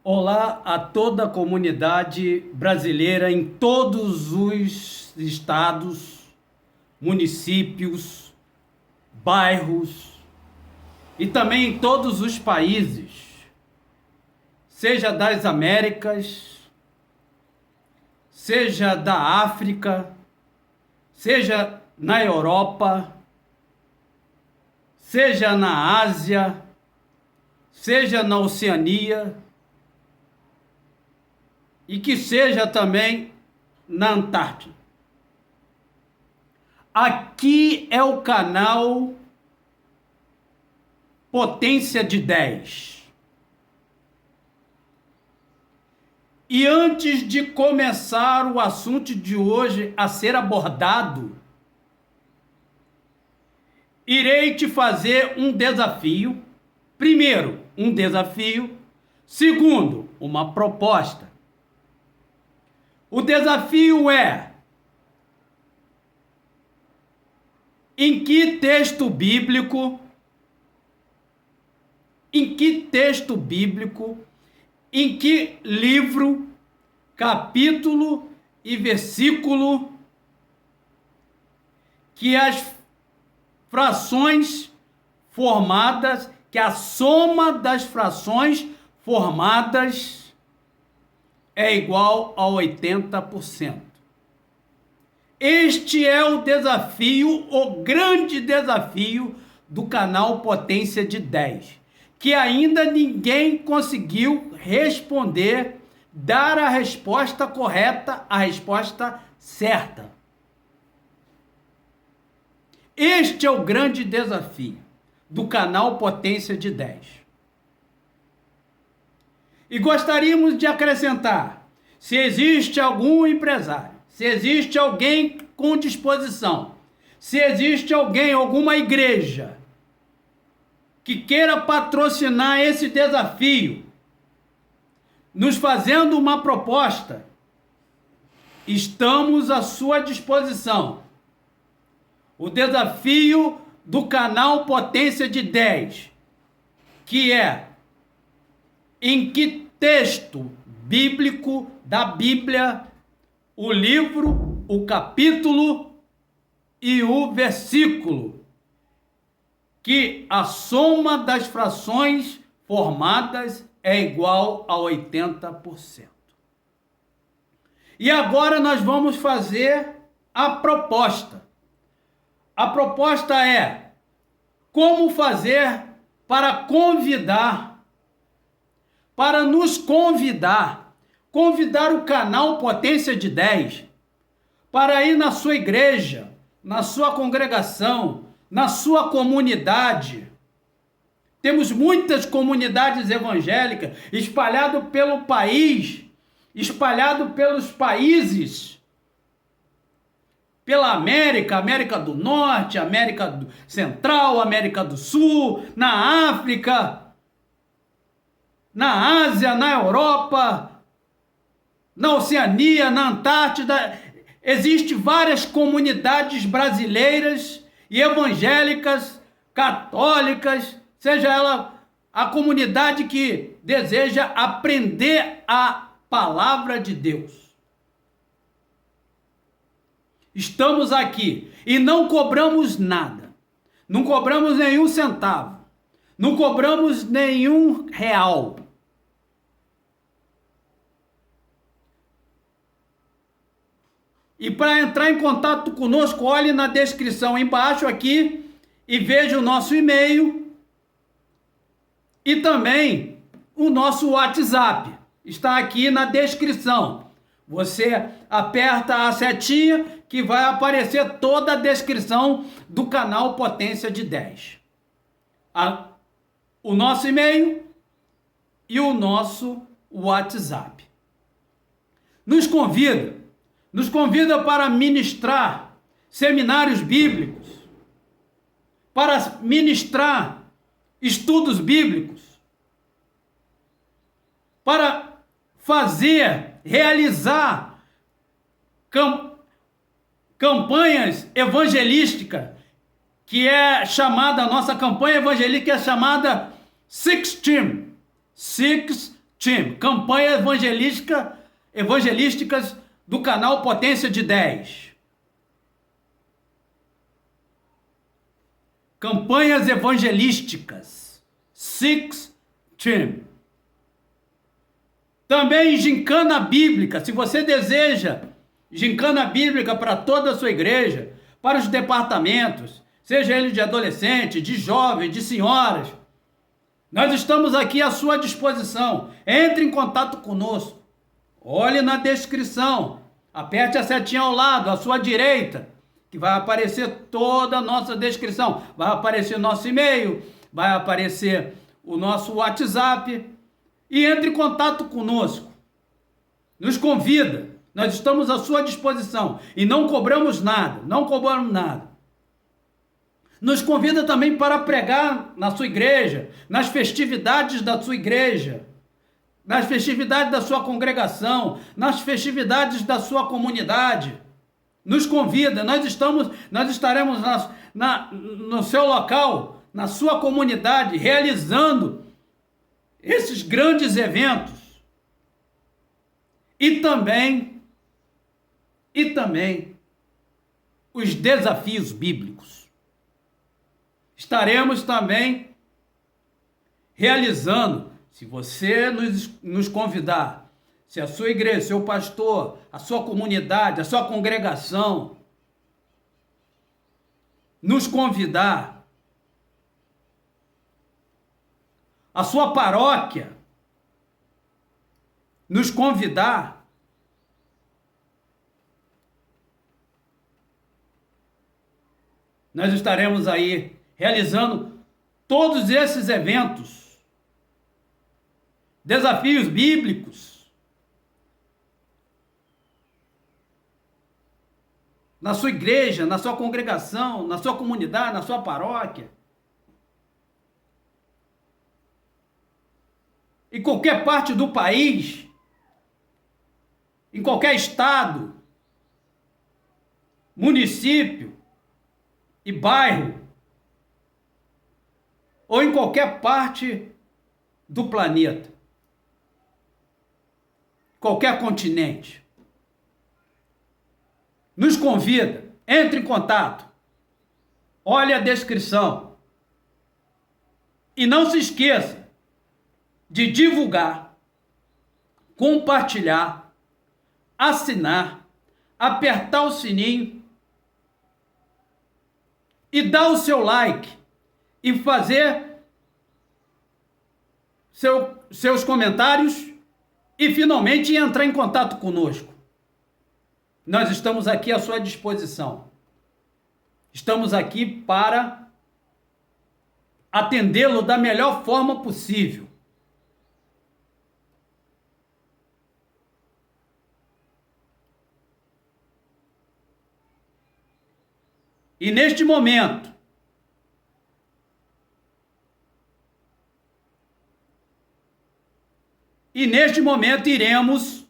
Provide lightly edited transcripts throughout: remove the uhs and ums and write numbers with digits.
Olá a toda a comunidade brasileira em todos os estados, municípios, bairros e também em todos os países, seja das Américas, seja da África, seja na Europa, seja na Ásia, seja na Oceania e que seja também na Antártida. Aqui é o canal Potência de 10. E antes de começar o assunto de hoje a ser abordado, irei te fazer um desafio. Primeiro, um desafio. Segundo, uma proposta. O desafio é: em que texto bíblico, em que livro, capítulo e versículo que as frações formadas, que a soma das frações formadas é igual a 80%. Este é o desafio, o grande desafio do canal Potência de 10, que ainda ninguém conseguiu responder, dar a resposta correta, a resposta certa. Este é o grande desafio do canal Potência de 10. E gostaríamos de acrescentar: se existe algum empresário, se existe alguém com disposição, se existe alguém, alguma igreja que queira patrocinar esse desafio, nos fazendo uma proposta, estamos à sua disposição. O desafio do canal Potência de 10, que é: em que texto bíblico da Bíblia, o livro, o capítulo e o versículo, que a soma das frações formadas é igual a 80%. E agora nós vamos fazer a proposta. A proposta é: como fazer para nos convidar o canal Potência de 10 para ir na sua igreja, na sua congregação, na sua comunidade. Temos muitas comunidades evangélicas espalhadas pelo país, espalhadas pelos países, pela América, América do Norte, América Central, América do Sul, na África, na Ásia, na Europa, na Oceania, na Antártida. Existem várias comunidades brasileiras e evangélicas, católicas, seja ela a comunidade que deseja aprender a palavra de Deus. Estamos aqui e não cobramos nada, não cobramos nenhum centavo, não cobramos nenhum real. E para entrar em contato conosco, olhe na descrição embaixo aqui e veja o nosso e-mail e também o nosso WhatsApp. Está aqui na descrição. Você aperta a setinha que vai aparecer toda a descrição do canal Potência de 10. O nosso e-mail e o nosso WhatsApp. Nos convida para ministrar seminários bíblicos, para ministrar estudos bíblicos, para realizar campanhas evangelísticas, que é chamada, a nossa campanha evangelística é chamada Six Team, campanha evangelísticas do canal Potência de 10. Campanhas evangelísticas, 6 Team. Também gincana bíblica, se você deseja gincana bíblica para toda a sua igreja, para os departamentos, seja ele de adolescente, de jovem, de senhoras, nós estamos aqui à sua disposição. Entre em contato conosco. Olhe na descrição. Aperte a setinha ao lado, à sua direita, que vai aparecer toda a nossa descrição. Vai aparecer nosso e-mail, vai aparecer o nosso WhatsApp. E entre em contato conosco. Nos convida. Nós estamos à sua disposição. E não cobramos nada. Não cobramos nada. Nos convida também para pregar na sua igreja, nas festividades da sua igreja, nas festividades da sua congregação, nas festividades da sua comunidade. Nos convida, nós estaremos no seu local, na sua comunidade, realizando esses grandes eventos. E também os desafios bíblicos. Estaremos também realizando, se você nos convidar, se a sua igreja, seu pastor, a sua comunidade, a sua congregação nos convidar, a sua paróquia nos convidar, nós estaremos aí realizando todos esses eventos, desafios bíblicos, na sua igreja, na sua congregação, na sua comunidade, na sua paróquia. Em qualquer parte do país, em qualquer estado, município e bairro, ou em qualquer parte do planeta, qualquer continente. Nos convida, entre em contato, olhe a descrição e não se esqueça de divulgar, compartilhar, assinar, apertar o sininho e dar o seu like e fazer seus comentários e finalmente entrar em contato conosco. Nós estamos aqui à sua disposição. Estamos aqui para atendê-lo da melhor forma possível. E neste momento, iremos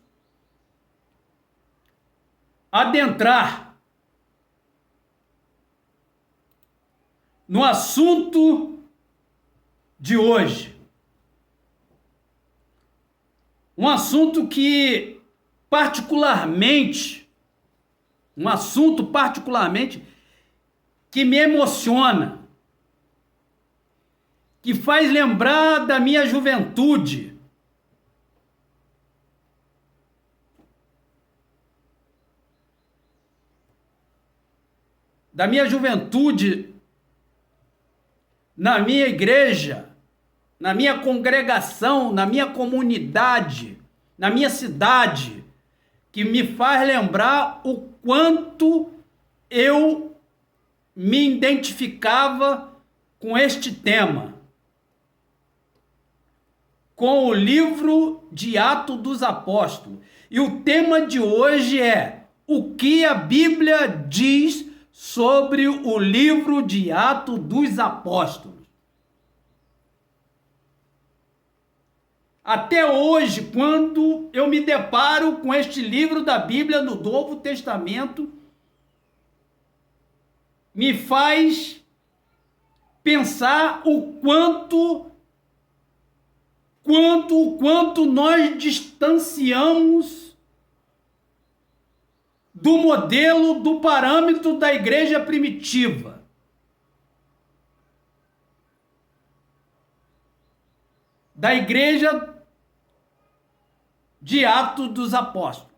adentrar no assunto de hoje. Um assunto particularmente que me emociona, que faz lembrar da minha juventude. Da minha juventude, na minha igreja, na minha congregação, na minha comunidade, na minha cidade, que me faz lembrar o quanto eu me identificava com este tema, com o livro de Atos dos Apóstolos. E o tema de hoje é: o que a Bíblia diz sobre o livro de Atos dos Apóstolos. Até hoje, quando eu me deparo com este livro da Bíblia no Novo Testamento, me faz pensar o quanto nós distanciamos do modelo, do parâmetro da igreja primitiva. Da igreja de Atos dos Apóstolos.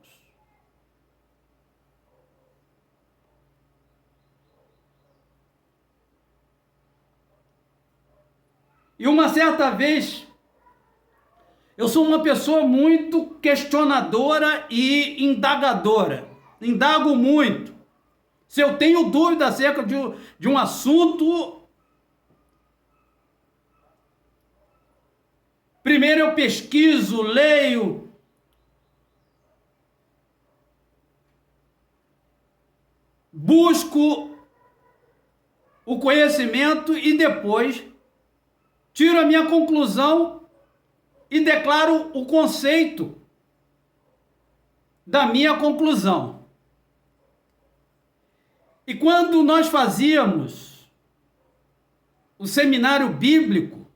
E uma certa vez, eu sou uma pessoa muito questionadora e indagadora. Indago muito. Se eu tenho dúvida acerca de um assunto, primeiro eu pesquiso, leio, busco o conhecimento e depois tiro a minha conclusão e declaro o conceito da minha conclusão. E quando nós fazíamos o seminário bíblico,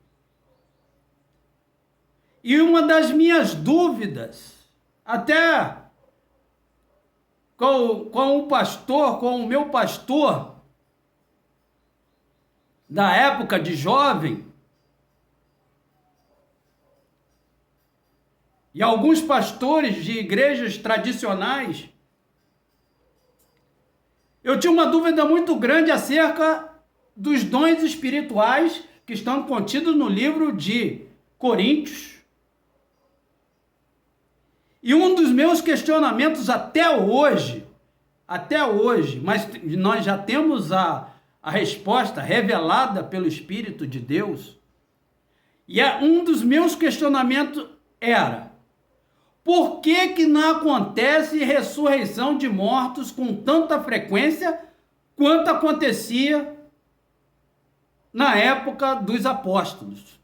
e uma das minhas dúvidas, até com o meu pastor, da época de jovem, e alguns pastores de igrejas tradicionais, eu tinha uma dúvida muito grande acerca dos dons espirituais que estão contidos no livro de Coríntios. E um dos meus questionamentos até hoje, mas nós já temos a resposta revelada pelo Espírito de Deus, e um dos meus questionamentos era: por que não acontece ressurreição de mortos com tanta frequência quanto acontecia na época dos apóstolos?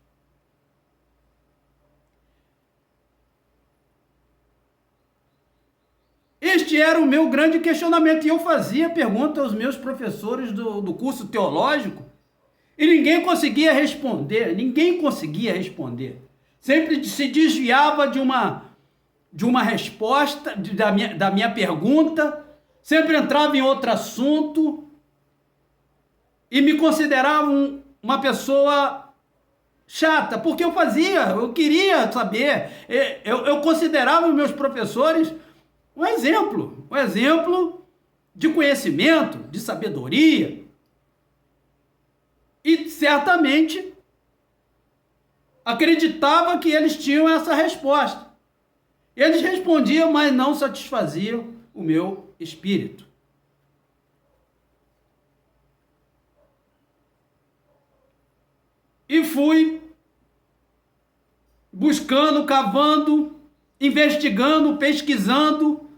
Este era o meu grande questionamento, e eu fazia pergunta aos meus professores do curso teológico, e ninguém conseguia responder. Sempre se desviava de uma resposta, da minha pergunta, sempre entrava em outro assunto, e me consideravam uma pessoa chata, porque eu queria saber, eu considerava os meus professores um exemplo de conhecimento, de sabedoria, e certamente acreditava que eles tinham essa resposta. Eles respondiam, mas não satisfaziam o meu espírito. E fui buscando, cavando, investigando, pesquisando,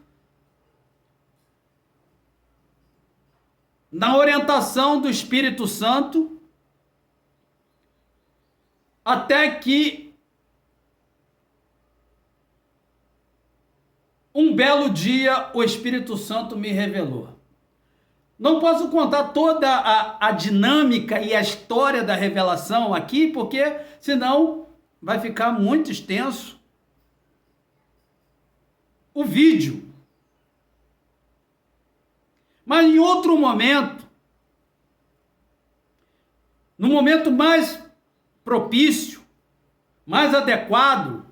na orientação do Espírito Santo, até que um belo dia o Espírito Santo me revelou. Não posso contar toda a dinâmica e a história da revelação aqui, porque senão vai ficar muito extenso o vídeo. Mas em outro momento, no momento mais propício, mais adequado,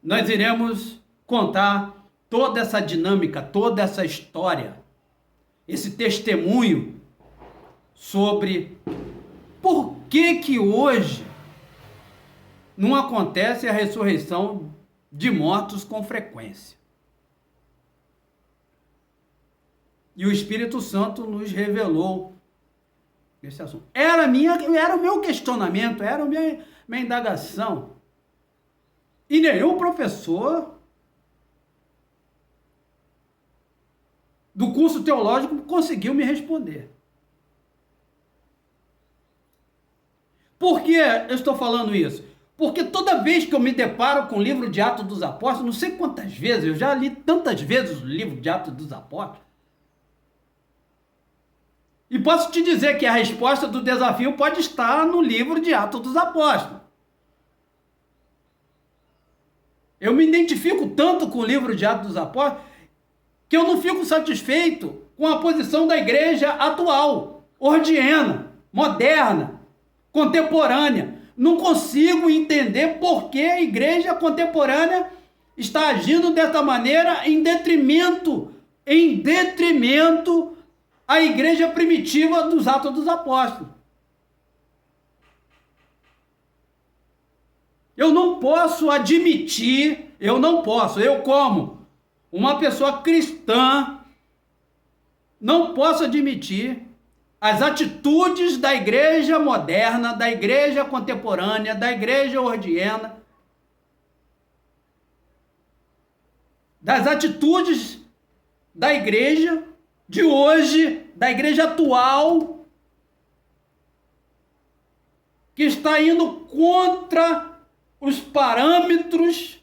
nós iremos contar toda essa dinâmica, toda essa história, esse testemunho sobre por que hoje não acontece a ressurreição de mortos com frequência. E o Espírito Santo nos revelou esse assunto. Era o meu questionamento, era a minha indagação. E nenhum professor do curso teológico conseguiu me responder. Por que eu estou falando isso? Porque toda vez que eu me deparo com o livro de Atos dos Apóstolos, não sei quantas vezes, eu já li tantas vezes o livro de Atos dos Apóstolos, E posso te dizer que a resposta do desafio pode estar no livro de Atos dos Apóstolos. Eu me identifico tanto com o livro de Atos dos Apóstolos que eu não fico satisfeito com a posição da igreja atual, ordiana, moderna, contemporânea. Não consigo entender por que a igreja contemporânea está agindo dessa maneira em detrimento à igreja primitiva dos Atos dos Apóstolos. Eu não posso admitir, eu como uma pessoa cristã, não posso admitir as atitudes da igreja moderna, da igreja contemporânea, da igreja ordiana, das atitudes da igreja de hoje, da igreja atual, que está indo contra os parâmetros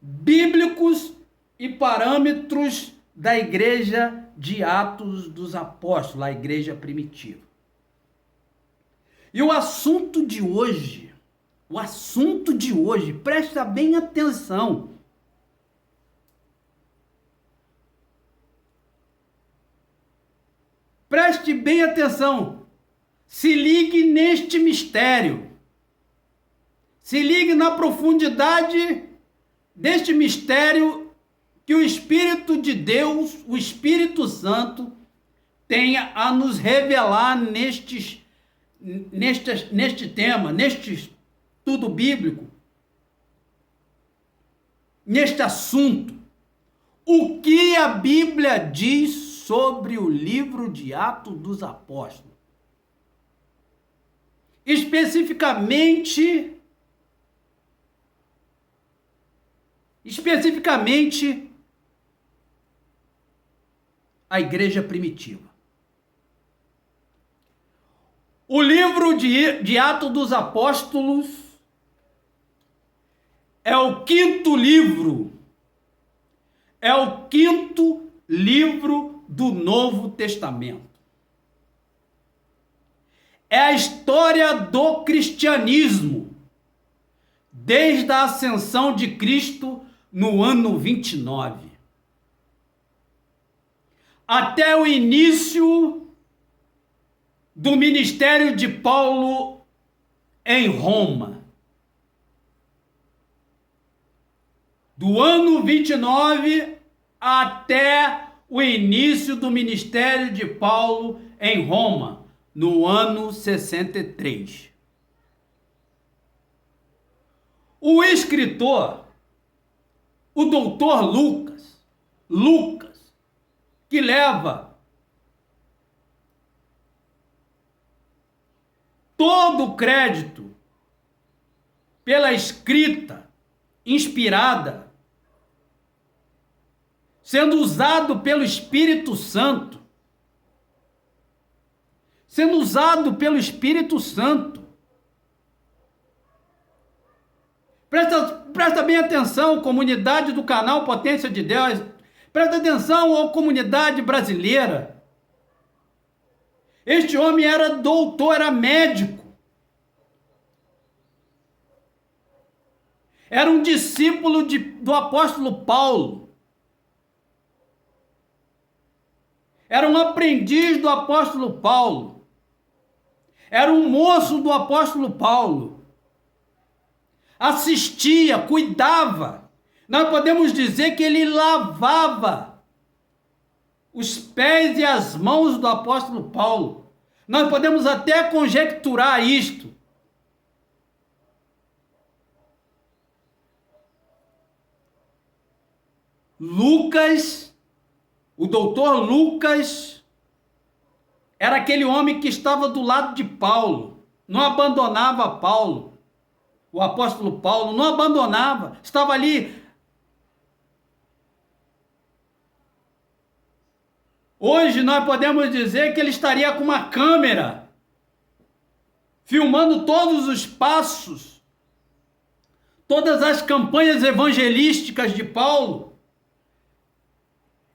bíblicos e parâmetros da igreja de Atos dos Apóstolos, a igreja primitiva. E o assunto de hoje, presta bem atenção. Preste bem atenção. Se ligue neste mistério. Se ligue na profundidade deste mistério que o Espírito de Deus, o Espírito Santo, tenha a nos revelar neste tema, neste estudo bíblico, neste assunto. O que a Bíblia diz sobre o livro de Atos dos Apóstolos? Especificamente a igreja primitiva. O livro de Atos dos Apóstolos é o quinto livro do Novo Testamento. É a história do cristianismo, desde a ascensão de Cristo no ano 29, até o início do ministério de Paulo em Roma. Do ano 29 até o início do ministério de Paulo em Roma, no ano 63. O escritor, o doutor Lucas, que leva todo o crédito pela escrita inspirada, sendo usado pelo Espírito Santo, Presta bem atenção, comunidade do canal Potência de Deus. Presta atenção, ó comunidade brasileira. Este homem era doutor, era médico. Era um discípulo do apóstolo Paulo. Era um aprendiz do apóstolo Paulo. Era um moço do apóstolo Paulo. Assistia, cuidava. Nós podemos dizer que ele lavava os pés e as mãos do apóstolo Paulo. Nós podemos até conjecturar isto. Lucas, o doutor Lucas, era aquele homem que estava do lado de Paulo, não abandonava Paulo. O apóstolo Paulo não abandonava, estava ali. Hoje nós podemos dizer que ele estaria com uma câmera, filmando todos os passos, todas as campanhas evangelísticas de Paulo.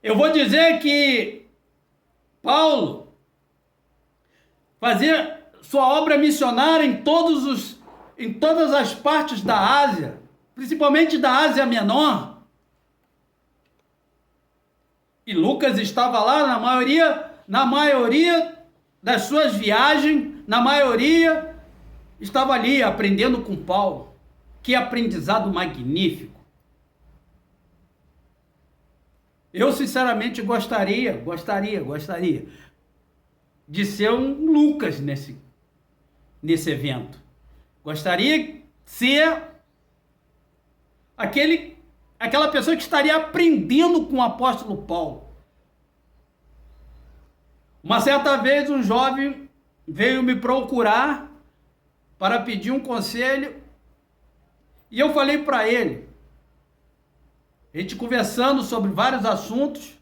Eu vou dizer que Paulo fazer sua obra missionária em todas as partes da Ásia, principalmente da Ásia Menor. E Lucas estava lá na maioria das suas viagens, na maioria estava ali aprendendo com Paulo. Que aprendizado magnífico. Eu sinceramente gostaria de ser um Lucas nesse evento. Gostaria de ser aquela pessoa que estaria aprendendo com o apóstolo Paulo. Uma certa vez um jovem veio me procurar para pedir um conselho e eu falei para ele, a gente conversando sobre vários assuntos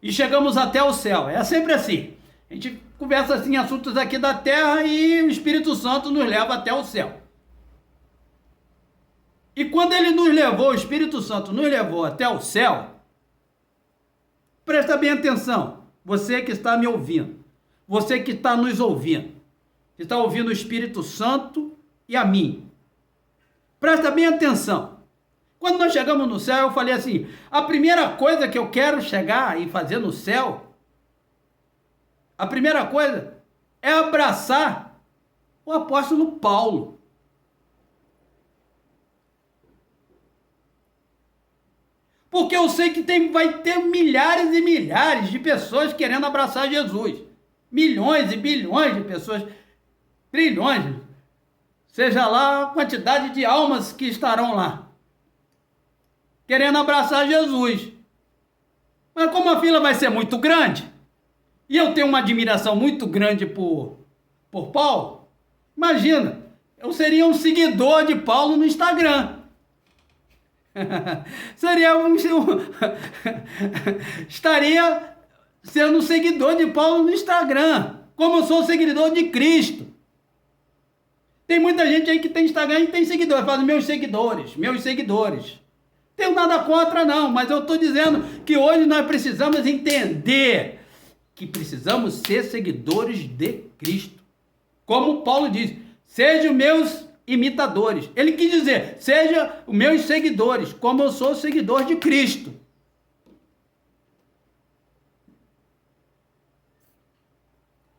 e chegamos até o céu. É sempre assim. A gente conversa assim assuntos aqui da terra e o Espírito Santo nos leva até o céu. E quando ele nos levou, o Espírito Santo nos levou até o céu, presta bem atenção, você que está me ouvindo, você que está nos ouvindo, que está ouvindo o Espírito Santo e a mim, presta bem atenção. Quando nós chegamos no céu, eu falei assim, a primeira coisa que eu quero chegar e fazer no céu, a primeira coisa é abraçar o apóstolo Paulo. Porque eu sei que vai ter milhares e milhares de pessoas querendo abraçar Jesus. Milhões e bilhões de pessoas, trilhões, seja lá a quantidade de almas que estarão lá, querendo abraçar Jesus. Mas como a fila vai ser muito grande, e eu tenho uma admiração muito grande por Paulo, imagina, eu seria um seguidor de Paulo no Instagram. Estaria sendo seguidor de Paulo no Instagram, como eu sou seguidor de Cristo. Tem muita gente aí que tem Instagram e tem seguidores, fala meus seguidores. Tenho nada contra não, mas eu estou dizendo que hoje nós precisamos entender que precisamos ser seguidores de Cristo. Como Paulo diz, sejam meus imitadores. Ele quis dizer, seja os meus seguidores, como eu sou seguidor de Cristo.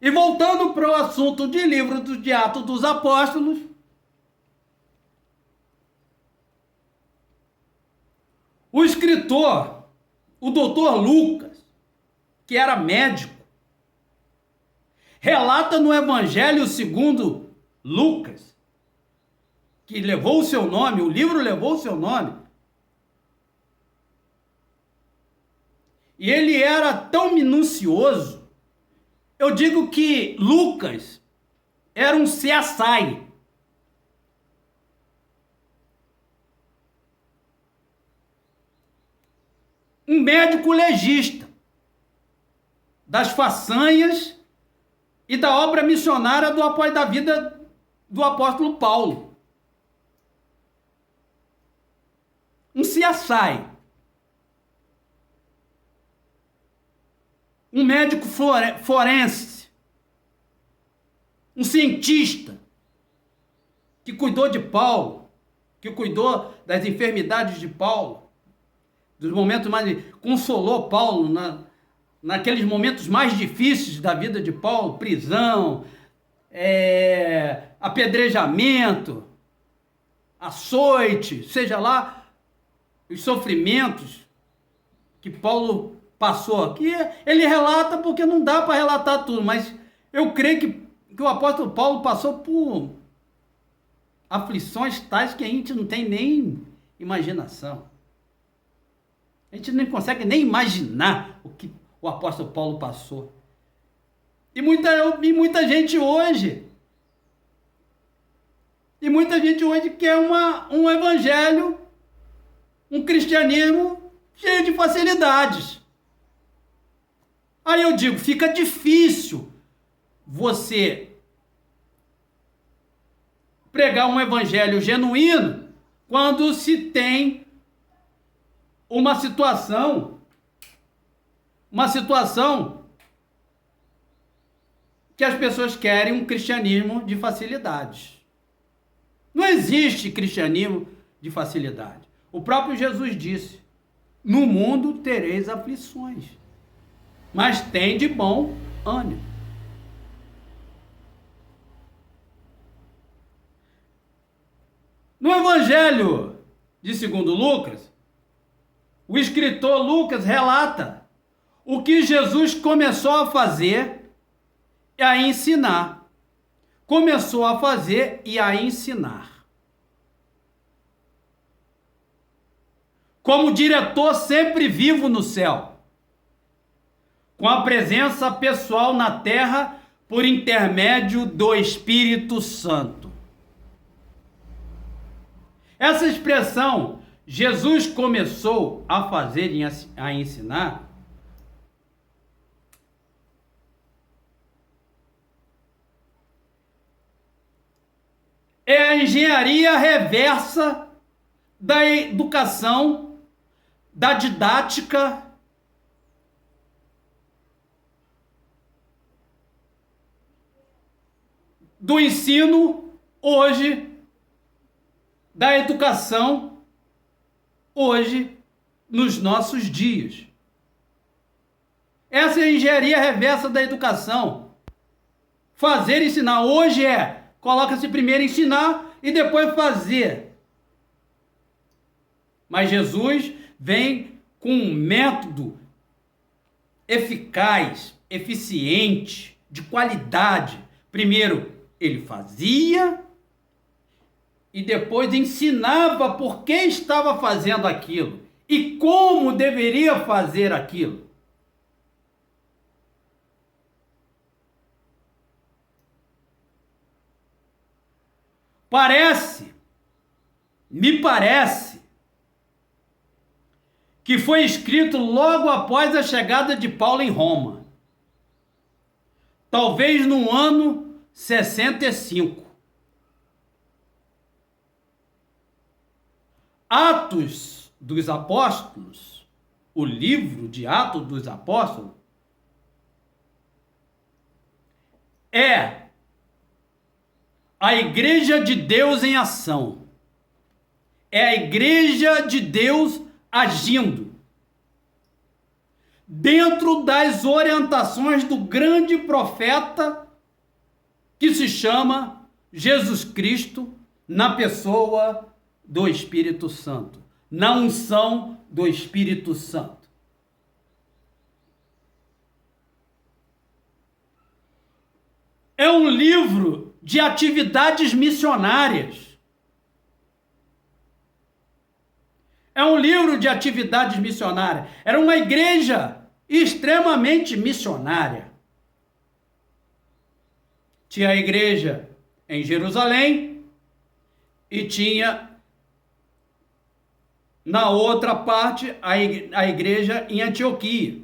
E voltando para o assunto de livro de Atos dos Apóstolos, o escritor, o doutor Lucas, que era médico, relata no Evangelho segundo Lucas, que levou o seu nome, o livro levou o seu nome. E ele era tão minucioso, eu digo que Lucas era um CSI. Um médico legista das façanhas e da obra missionária da vida do apóstolo Paulo. Um CSI, um médico forense, um cientista que cuidou de Paulo, que cuidou das enfermidades de Paulo, dos momentos mais... consolou Paulo naqueles momentos mais difíceis da vida de Paulo, prisão, apedrejamento, açoite, seja lá os sofrimentos que Paulo passou aqui. Ele relata porque não dá para relatar tudo, mas eu creio que o apóstolo Paulo passou por aflições tais que a gente não tem nem imaginação. A gente não consegue nem imaginar o que o apóstolo Paulo passou. E muita gente hoje quer um evangelho, um cristianismo cheio de facilidades. Aí eu digo, fica difícil você pregar um evangelho genuíno quando se tem uma situação que as pessoas querem um cristianismo de facilidades. Não existe cristianismo de facilidade. O próprio Jesus disse: no mundo tereis aflições, mas tem de bom ânimo. No Evangelho de segundo Lucas, o escritor Lucas relata o que Jesus começou a fazer e a ensinar. Começou a fazer e a ensinar. Como diretor sempre vivo no céu, com a presença pessoal na terra por intermédio do Espírito Santo. Essa expressão, Jesus começou a fazer e a ensinar, é a engenharia reversa da educação, da didática, do ensino hoje, da educação hoje, nos nossos dias. Essa é a engenharia reversa da educação. Fazer e ensinar. Hoje coloca-se primeiro ensinar e depois fazer. Mas Jesus vem com um método eficaz, eficiente, de qualidade. Primeiro, ele fazia e depois ensinava por que estava fazendo aquilo e como deveria fazer aquilo. Me parece, que foi escrito logo após a chegada de Paulo em Roma. Talvez no ano 65. Atos dos Apóstolos, o livro de Atos dos Apóstolos, é a Igreja de Deus em ação. É a Igreja de Deus agindo dentro das orientações do grande profeta que se chama Jesus Cristo, na pessoa do Espírito Santo, na unção do Espírito Santo. É um livro de atividades missionárias. É um livro de atividades missionárias. Era uma igreja extremamente missionária. Tinha a igreja em Jerusalém e tinha na outra parte a igreja em Antioquia.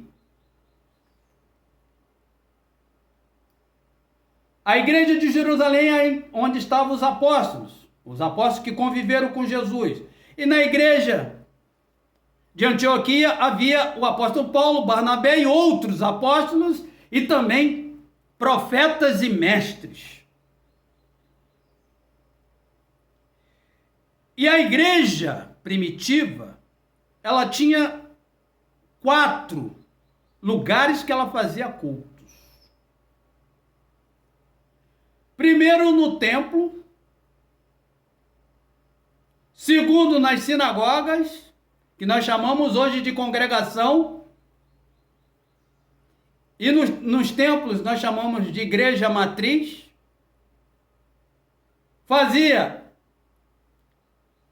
A igreja de Jerusalém é onde estavam os apóstolos que conviveram com Jesus. E na igreja de Antioquia havia o apóstolo Paulo, Barnabé e outros apóstolos e também profetas e mestres. E a igreja primitiva, ela tinha 4 lugares que ela fazia cultos. Primeiro no templo, segundo nas sinagogas, que nós chamamos hoje de congregação, e nos templos nós chamamos de igreja matriz. Fazia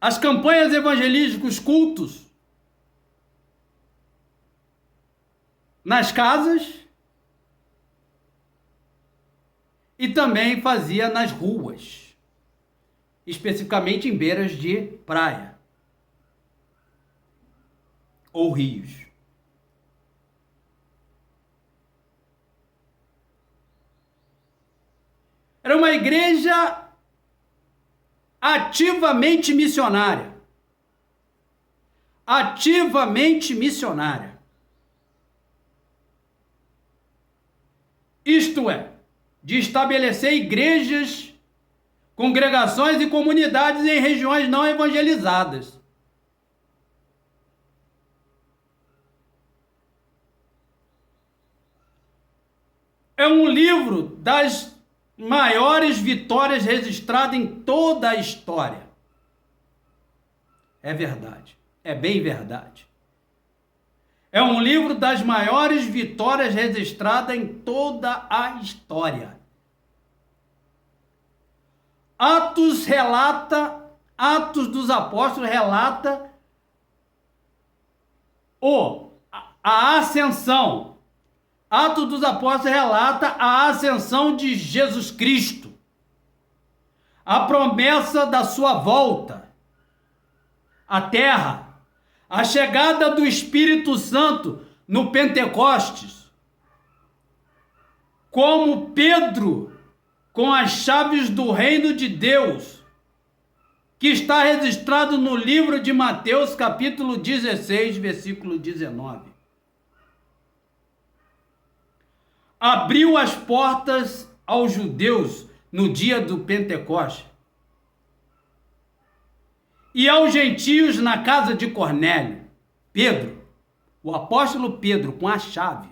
as campanhas evangelísticas, cultos nas casas e também fazia nas ruas, especificamente em beiras de praia ou rios. Era uma igreja ativamente missionária. Ativamente missionária. Isto é, de estabelecer igrejas, congregações e comunidades em regiões não evangelizadas. É um livro das maiores vitórias registradas em toda a história. É verdade, é bem verdade. É um livro das maiores vitórias registradas em toda a história. Atos dos Apóstolos relata a ascensão. Atos dos Apóstolos relata a ascensão de Jesus Cristo, a promessa da sua volta à terra, a chegada do Espírito Santo no Pentecostes, como Pedro com as chaves do reino de Deus, que está registrado no livro de Mateus, capítulo 16, versículo 19. Abriu as portas aos judeus no dia do Pentecostes e aos gentios na casa de Cornélio. Pedro, o apóstolo Pedro, com a chave,